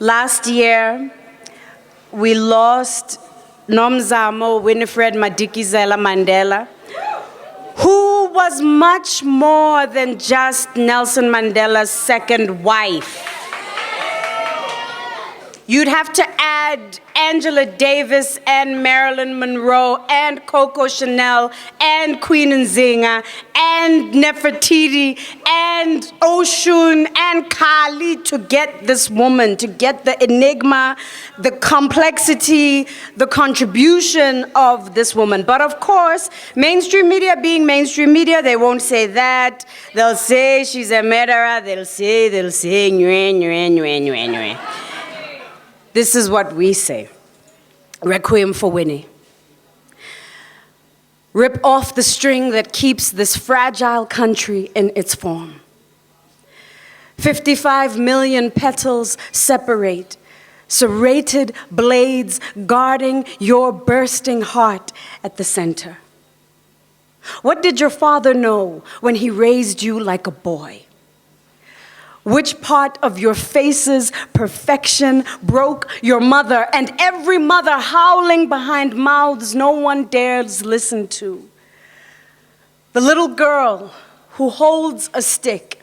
Last year, we lost Nomzamo Winifred Madikizela Mandela, who was much more than just Nelson Mandela's second wife. You'd have to add Angela Davis and Marilyn Monroe and Coco Chanel and Queen Nzinga and Nefertiti and Oshun and Kali to get this woman, to get the enigma, the complexity, the contribution of this woman. But of course, mainstream media being mainstream media, they won't say that. They'll say she's a murderer. They'll say, nyue, nyue, nyue, nyue, nyue. This is what we say. Requiem for Winnie. Rip off the string that keeps this fragile country in its form. 55 million petals separate, serrated blades guarding your bursting heart at the center. What did your father know when he raised you like a boy? Which part of your face's perfection broke your mother, and every mother howling behind mouths no one dares listen to? The little girl who holds a stick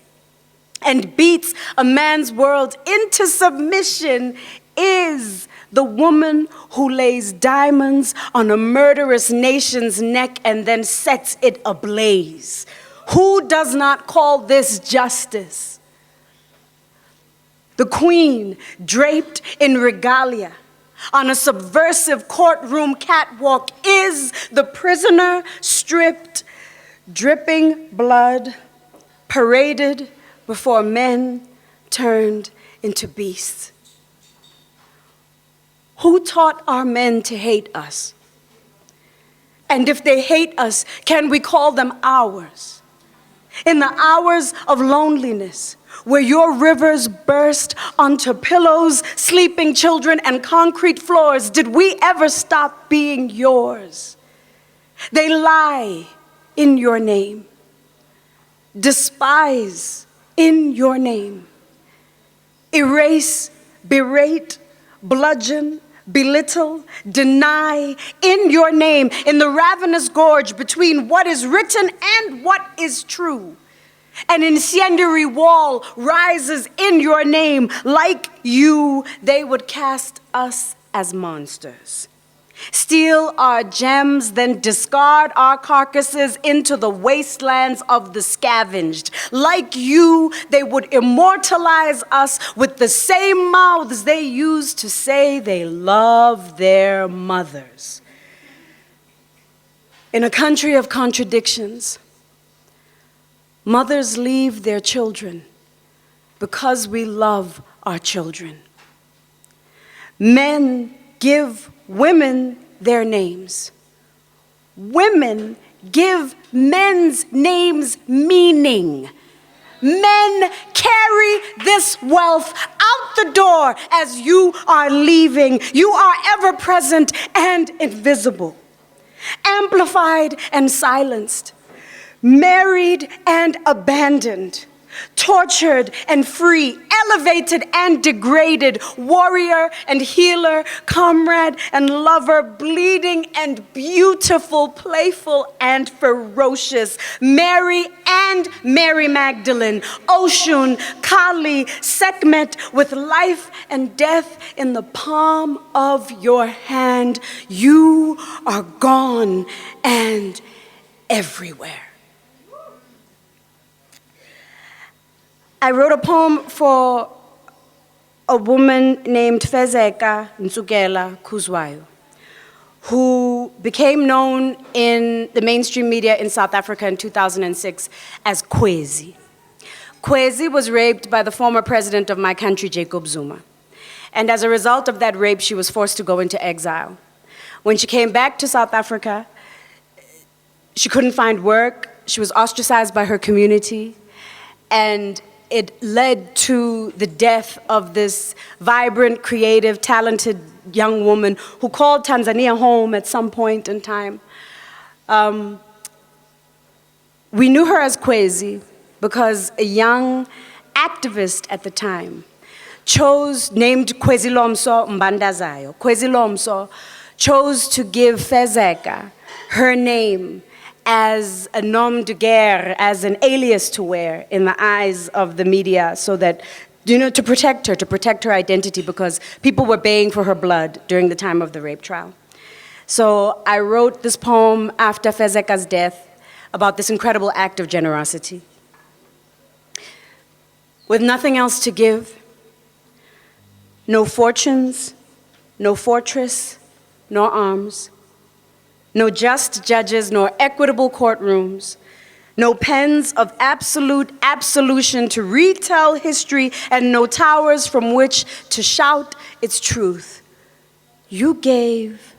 and beats a man's world into submission is the woman who lays diamonds on a murderous nation's neck and then sets it ablaze. Who does not call this justice? The queen, draped in regalia, on a subversive courtroom catwalk, is the prisoner stripped, dripping blood, paraded before men turned into beasts. Who taught our men to hate us? And if they hate us, can we call them ours? In the hours of loneliness, where your rivers burst onto pillows, sleeping children, and concrete floors, did we ever stop being yours? They lie in your name, despise in your name, erase, berate, bludgeon, belittle, deny in your name, in the ravenous gorge between what is written and what is true. An incendiary wall rises in your name. Like you, they would cast us as monsters. Steal our gems, then discard our carcasses into the wastelands of the scavenged. Like you, they would immortalize us with the same mouths they use to say they love their mothers. In a country of contradictions, mothers leave their children because we love our children. Men give women their names. Women give men's names meaning. Men carry this wealth out the door as you are leaving. You are ever present and invisible, amplified and silenced, married and abandoned, tortured and free, elevated and degraded, warrior and healer, comrade and lover, bleeding and beautiful, playful and ferocious, Mary and Mary Magdalene, Oshun, Kali, Sekhmet, with life and death in the palm of your hand. You are gone and everywhere. I wrote a poem for a woman named Fezeka Nsukela Kuzwayo, who became known in the mainstream media in South Africa in 2006 as Kwezi. Kwezi was raped by the former president of my country, Jacob Zuma. And as a result of that rape, she was forced to go into exile. When she came back to South Africa, she couldn't find work. She was ostracized by her community. And it led to the death of this vibrant, creative, talented young woman who called Tanzania home at some point in time. We knew her as Kwezi because a young activist at the time named Kwezilomso Mbandazayo, Kwezilomso chose to give Fezeka her name as a nom de guerre, as an alias to wear in the eyes of the media, so that, to protect her identity, because people were baying for her blood during the time of the rape trial. So I wrote this poem after Fezeka's death about this incredible act of generosity. With nothing else to give, no fortunes, no fortress, nor arms, no just judges, nor equitable courtrooms, no pens of absolute absolution to retell history, and no towers from which to shout its truth. You gave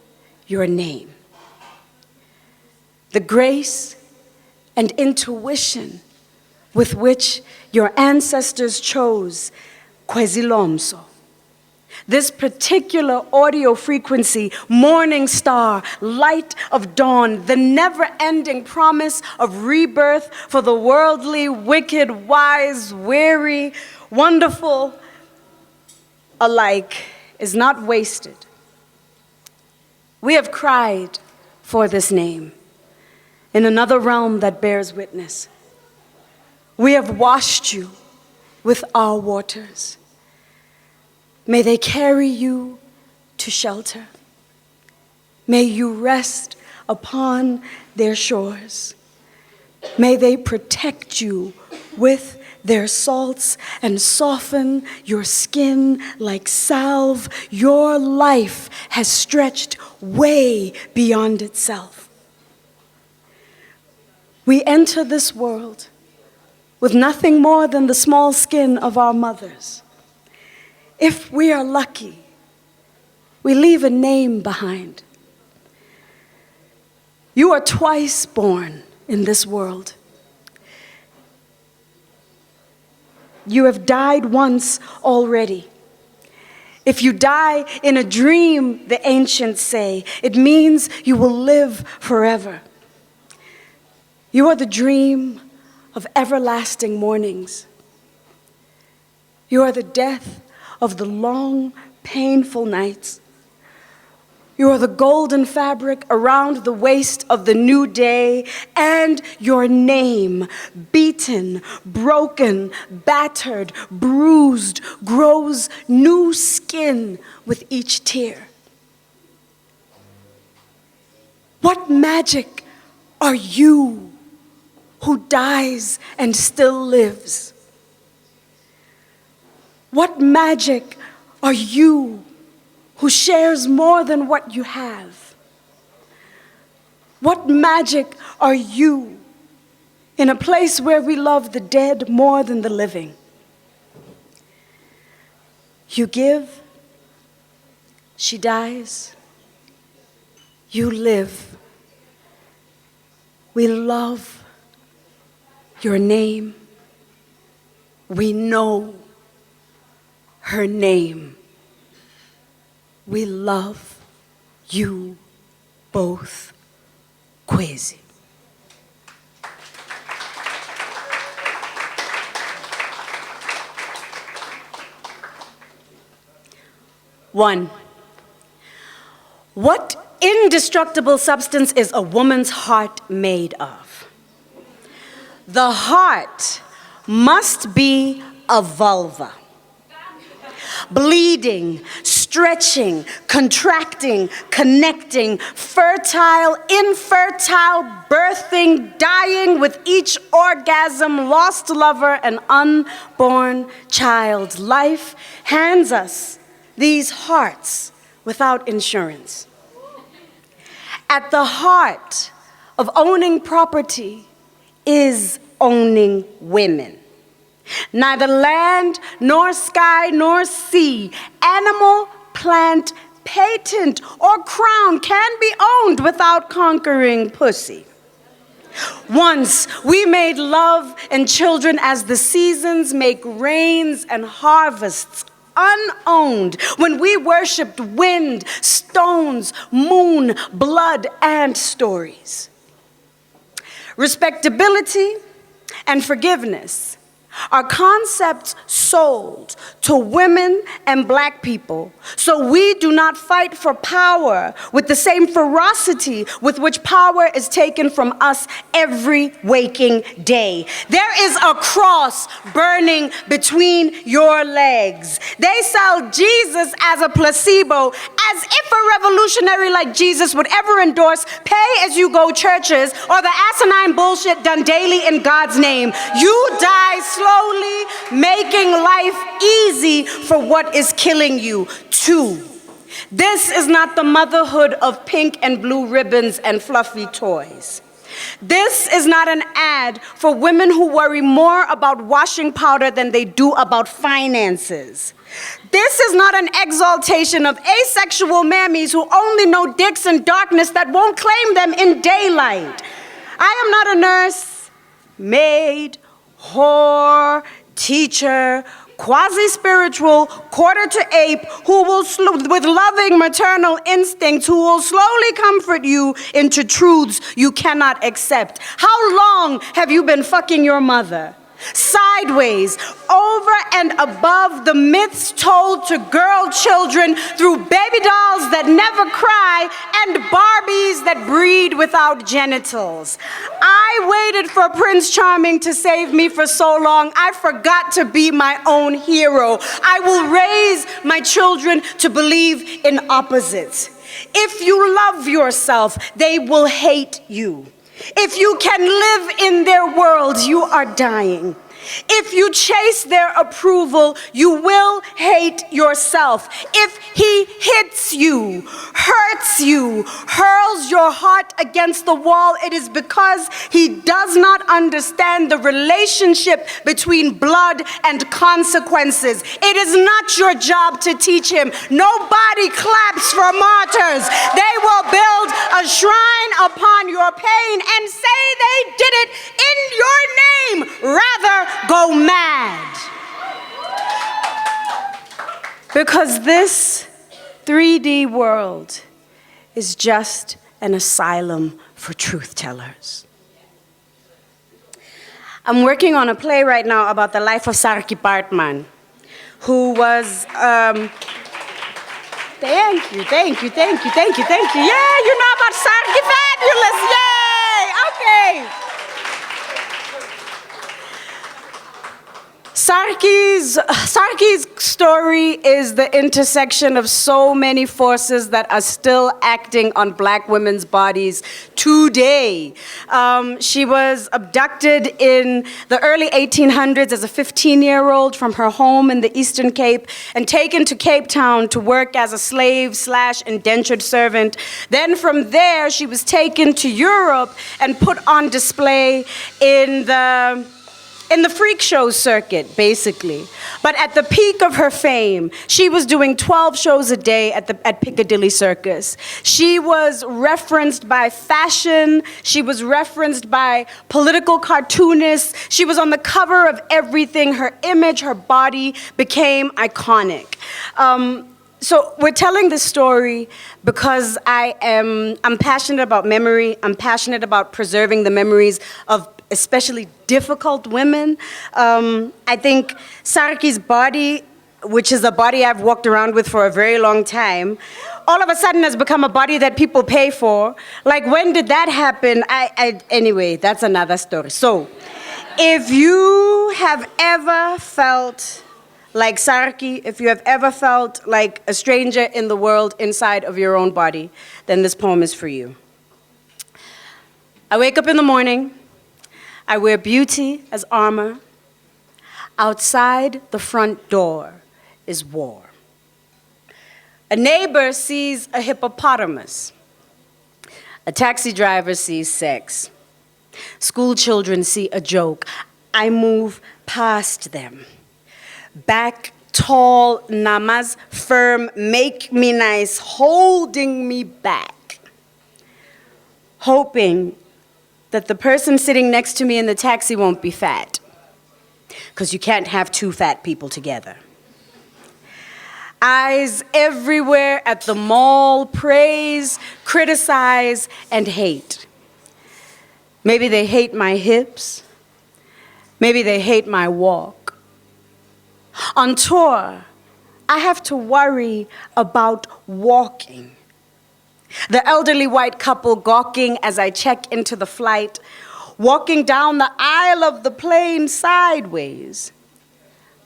your name. The grace and intuition with which your ancestors chose Kwezilomso. This particular audio frequency, morning star, light of dawn, the never-ending promise of rebirth for the worldly, wicked, wise, weary, wonderful alike, is not wasted. We have cried for this name in another realm that bears witness. We have washed you with our waters. May they carry you to shelter. May you rest upon their shores. May they protect you with their salts and soften your skin like salve. Your life has stretched way beyond itself. We enter this world with nothing more than the small skin of our mothers. If we are lucky, we leave a name behind. You are twice born in this world. You have died once already. If you die in a dream, the ancients say, it means you will live forever. You are the dream of everlasting mornings. You are the death of the long, painful nights. You are the golden fabric around the waist of the new day, and your name, beaten, broken, battered, bruised, grows new skin with each tear. What magic are you who dies and still lives? What magic are you who shares more than what you have? What magic are you in a place where we love the dead more than the living? You give, she dies. You live. We love your name. We know her name. We love you both, Kwezi. One, what indestructible substance is a woman's heart made of? The heart must be a vulva. Bleeding, stretching, contracting, connecting, fertile, infertile, birthing, dying with each orgasm, lost lover, and unborn child. Life hands us these hearts without insurance. At the heart of owning property is owning women. Neither land, nor sky, nor sea, animal, plant, patent, or crown can be owned without conquering pussy. Once we made love and children as the seasons make rains and harvests unowned, when we worshiped wind, stones, moon, blood, and stories. Respectability and forgiveness are concepts sold to women and black people, so we do not fight for power with the same ferocity with which power is taken from us every waking day. There is a cross burning between your legs. They sell Jesus as a placebo, as if a revolutionary like Jesus would ever endorse pay-as-you-go churches or the asinine bullshit done daily in God's name. You die slowly, making life easy for what is killing you, too. This is not the motherhood of pink and blue ribbons and fluffy toys. This is not an ad for women who worry more about washing powder than they do about finances. This is not an exaltation of asexual mammies who only know dicks and darkness that won't claim them in daylight. I am not a nurse, maid, whore, teacher, quasi-spiritual, quarter to ape, who will, with loving maternal instincts, who will slowly comfort you into truths you cannot accept. How long have you been fucking your mother? Sideways, over and above the myths told to girl children through baby dolls that never cry and Barbies that breed without genitals. I waited for Prince Charming to save me for so long, I forgot to be my own hero. I will raise my children to believe in opposites. If you love yourself, they will hate you. If you can live in their world, you are dying. If you chase their approval, you will hate yourself. If he hits you, hurts you, hurls your heart against the wall, it is because he does not understand the relationship between blood and consequences. It is not your job to teach him. Nobody claps for martyrs. They will build a shrine upon your pain and say they did it in your name. Rather, go mad. Because this 3D world is just an asylum for truth tellers. I'm working on a play right now about the life of Sarki Partman, who was, thank you. Yeah, you know about Sarki, fabulous, yay, okay. Sarki's story is the intersection of so many forces that are still acting on black women's bodies today. She was abducted in the early 1800s as a 15-year-old from her home in the Eastern Cape and taken to Cape Town to work as a slave/indentured servant. Then from there, she was taken to Europe and put on display in the freak show circuit, basically. But at the peak of her fame, she was doing 12 shows a day at Piccadilly Circus. She was referenced by fashion. She was referenced by political cartoonists. She was on the cover of everything. Her image, her body became iconic. So we're telling this story because I'm passionate about memory. I'm passionate about preserving the memories of especially difficult women. I think Sarki's body, which is a body I've walked around with for a very long time, all of a sudden has become a body that people pay for. Like, when did that happen? Anyway, that's another story. So, if you have ever felt like Sarki, if you have ever felt like a stranger in the world inside of your own body, then this poem is for you. I wake up in the morning. I wear beauty as armor. Outside the front door is war. A neighbor sees a hippopotamus. A taxi driver sees sex. School children see a joke. I move past them. Back tall, namaz, firm, make me nice, holding me back. Hoping that the person sitting next to me in the taxi won't be fat, because you can't have two fat people together. Eyes everywhere at the mall, praise, criticize, and hate. Maybe they hate my hips. Maybe they hate my walk. On tour, I have to worry about walking. The elderly white couple gawking as I check into the flight, walking down the aisle of the plane sideways.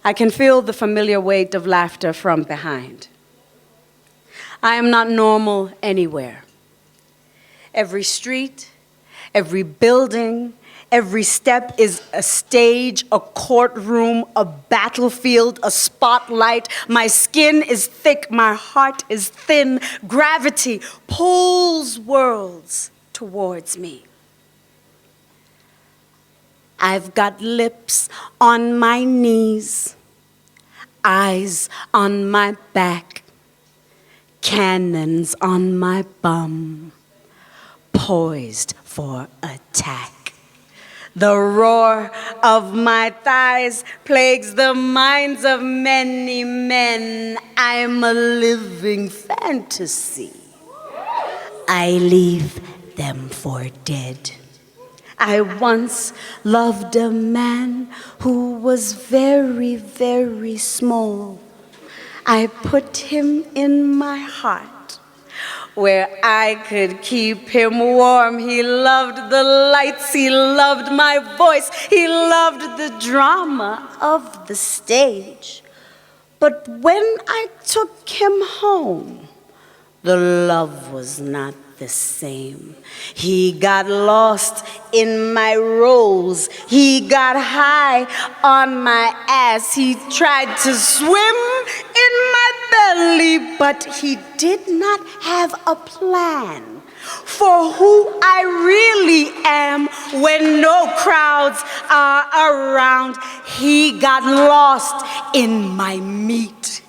I can feel the familiar weight of laughter from behind. I am not normal anywhere. Every street, every building, every step is a stage, a courtroom, a battlefield, a spotlight. My skin is thick, my heart is thin. Gravity pulls worlds towards me. I've got lips on my knees, eyes on my back, cannons on my bum, poised for attack. The roar of my thighs plagues the minds of many men. I'm a living fantasy. I leave them for dead. I once loved a man who was very, very small. I put him in my heart where I could keep him warm. He loved the lights, he loved my voice, he loved the drama of the stage. But when I took him home, the love was not the same. He got lost in my roles. He got high on my ass. He tried to swim in my belly, but he did not have a plan for who I really am when no crowds are around. He got lost in my meat.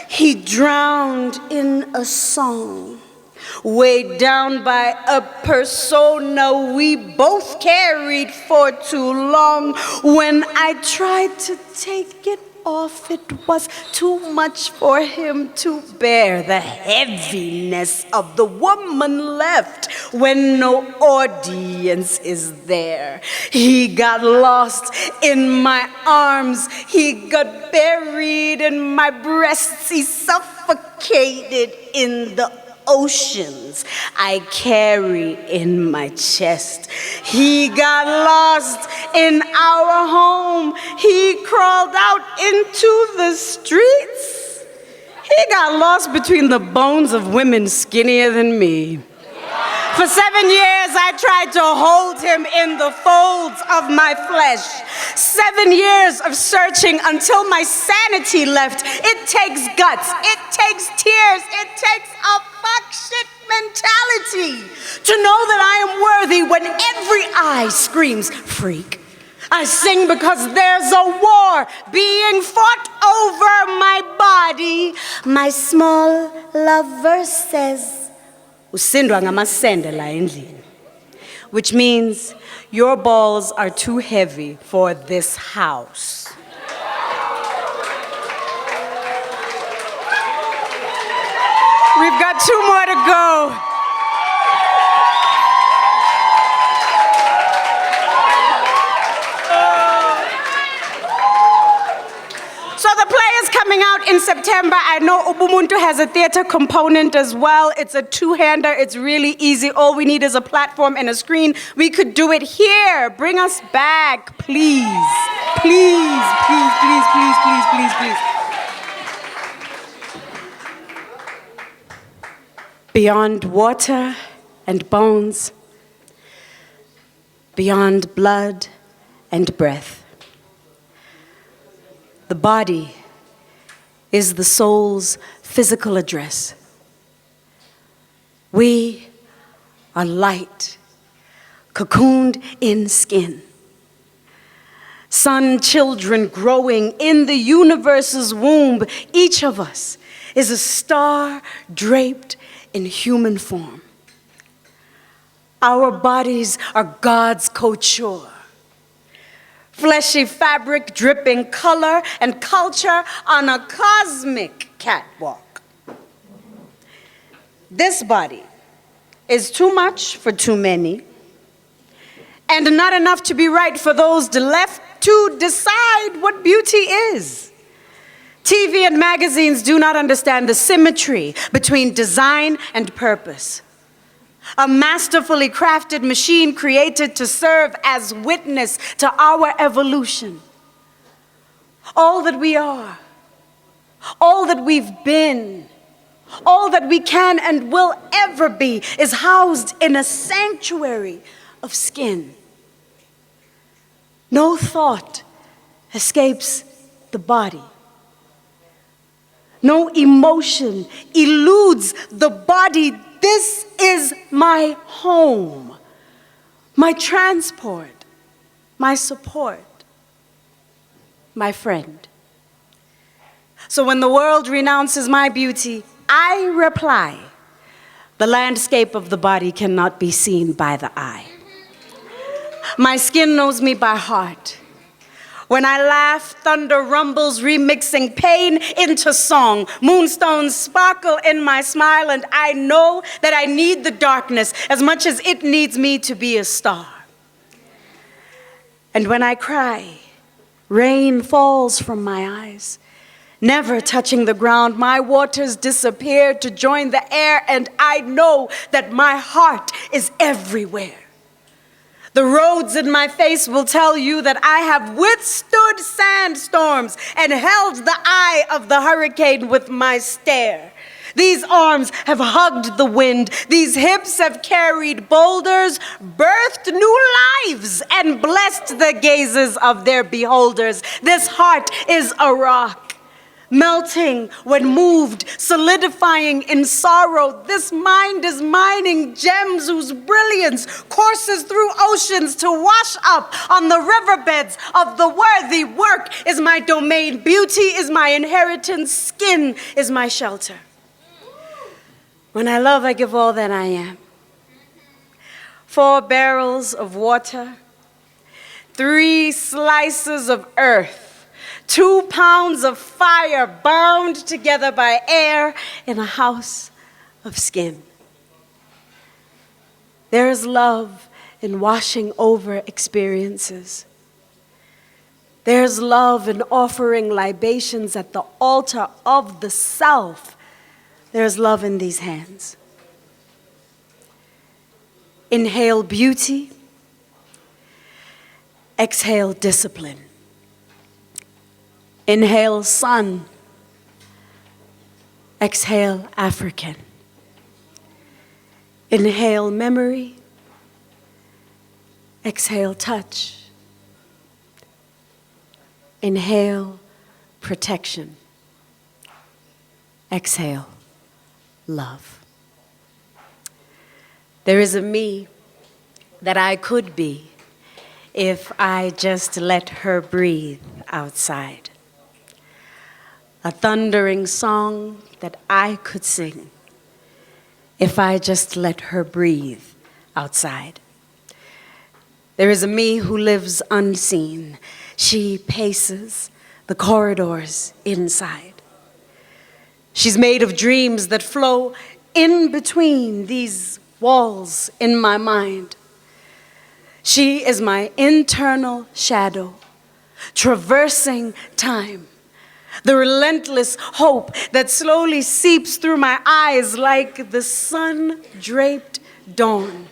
He drowned in a song, weighed down by a persona we both carried for too long. When I tried to take it off, it was too much for him to bear. The heaviness of the woman left when no audience is there. He got lost in my arms. He got buried in my breasts. He suffocated in the oceans I carry in my chest. He got lost in our home. He crawled out into the streets. He got lost between the bones of women skinnier than me. For 7 years, I tried to hold him in the folds of my flesh. 7 years of searching until my sanity left. It takes guts, it takes tears, it takes a fuck shit mentality to know that I am worthy when every eye screams freak. I sing because there's a war being fought over my body. My small lover says, usindwa ngamasende la endlini, which means your balls are too heavy for this house. We've got 2 more to go. So the play is coming out in September. I know Ubuntu has a theater component as well. It's a 2-hander. It's really easy. All we need is a platform and a screen. We could do it here. Bring us back, please. Please, please, please, please, please, please, please. Beyond water and bones, beyond blood and breath, the body is the soul's physical address. We are light, cocooned in skin. Sun children growing in the universe's womb. Each of us is a star draped in human form. Our bodies are God's couture. Fleshy fabric dripping color and culture on a cosmic catwalk. This body is too much for too many, and not enough to be right for those left to decide what beauty is. TV and magazines do not understand the symmetry between design and purpose. A masterfully crafted machine created to serve as witness to our evolution. All that we are, all that we've been, all that we can and will ever be is housed in a sanctuary of skin. No thought escapes the body. No emotion eludes the body. This is my home, my transport, my support, my friend. So when the world renounces my beauty, I reply, the landscape of the body cannot be seen by the eye. My skin knows me by heart. When I laugh, thunder rumbles, remixing pain into song. Moonstones sparkle in my smile, and I know that I need the darkness as much as it needs me to be a star. And when I cry, rain falls from my eyes. Never touching the ground, my waters disappear to join the air, and I know that my heart is everywhere. The roads in my face will tell you that I have withstood sandstorms and held the eye of the hurricane with my stare. These arms have hugged the wind. These hips have carried boulders, birthed new lives, and blessed the gazes of their beholders. This heart is a rock, melting when moved, solidifying in sorrow. This mind is mining gems whose brilliance courses through oceans to wash up on the riverbeds of the worthy. Work is my domain. Beauty is my inheritance. Skin is my shelter. When I love, I give all that I am. 4 barrels of water, 3 slices of earth, 2 pounds of fire bound together by air in a house of skin. There is love in washing over experiences. There's love in offering libations at the altar of the self. There's love in these hands. Inhale beauty. Exhale discipline. Inhale sun. Exhale African. Inhale memory. Exhale touch. Inhale protection. Exhale love. There is a me that I could be if I just let her breathe outside. A thundering song that I could sing if I just let her breathe outside. There is a me who lives unseen. She paces the corridors inside. She's made of dreams that flow in between these walls in my mind. She is my internal shadow, traversing time. The relentless hope that slowly seeps through my eyes like the sun-draped dawn.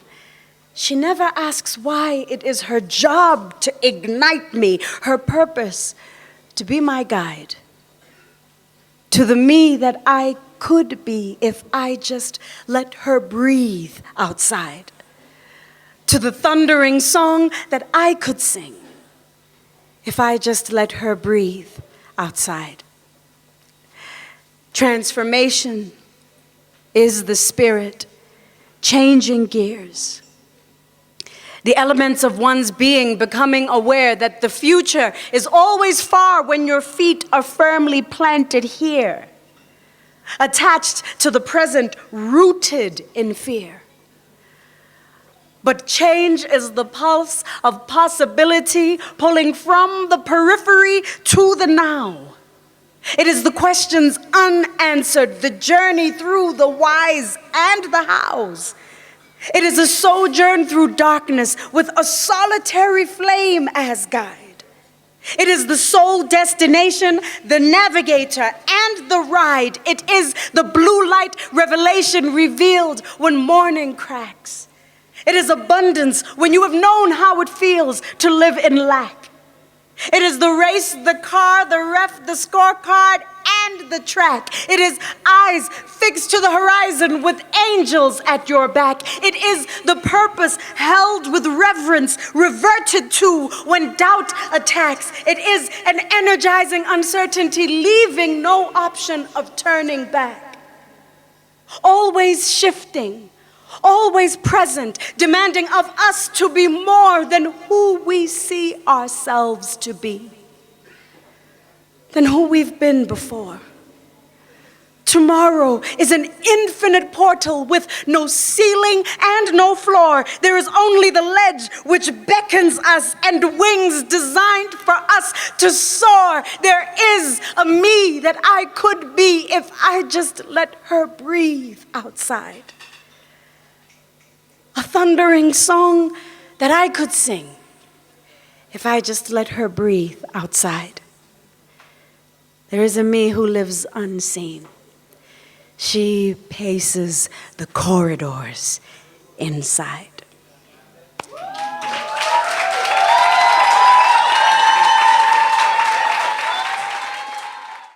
She never asks why. It is her job to ignite me, her purpose to be my guide to the me that I could be if I just let her breathe outside, to the thundering song that I could sing if I just let her breathe outside. Transformation is the spirit changing gears. The elements of one's being becoming aware that the future is always far when your feet are firmly planted here, attached to the present, rooted in fear. But change is the pulse of possibility, pulling from the periphery to the now. It is the questions unanswered, the journey through the whys and the hows. It is a sojourn through darkness with a solitary flame as guide. It is the sole destination, the navigator, and the ride. It is the blue light revelation revealed when morning cracks. It is abundance when you have known how it feels to live in lack. It is the race, the car, the ref, the scorecard, and the track. It is eyes fixed to the horizon with angels at your back. It is the purpose held with reverence, reverted to when doubt attacks. It is an energizing uncertainty, leaving no option of turning back. Always shifting, always present, demanding of us to be more than who we see ourselves to be, than who we've been before. Tomorrow is an infinite portal with no ceiling and no floor. There is only the ledge which beckons us and wings designed for us to soar. There is a me that I could be if I just let her breathe outside. A thundering song that I could sing if I just let her breathe outside. There is a me who lives unseen. She paces the corridors inside.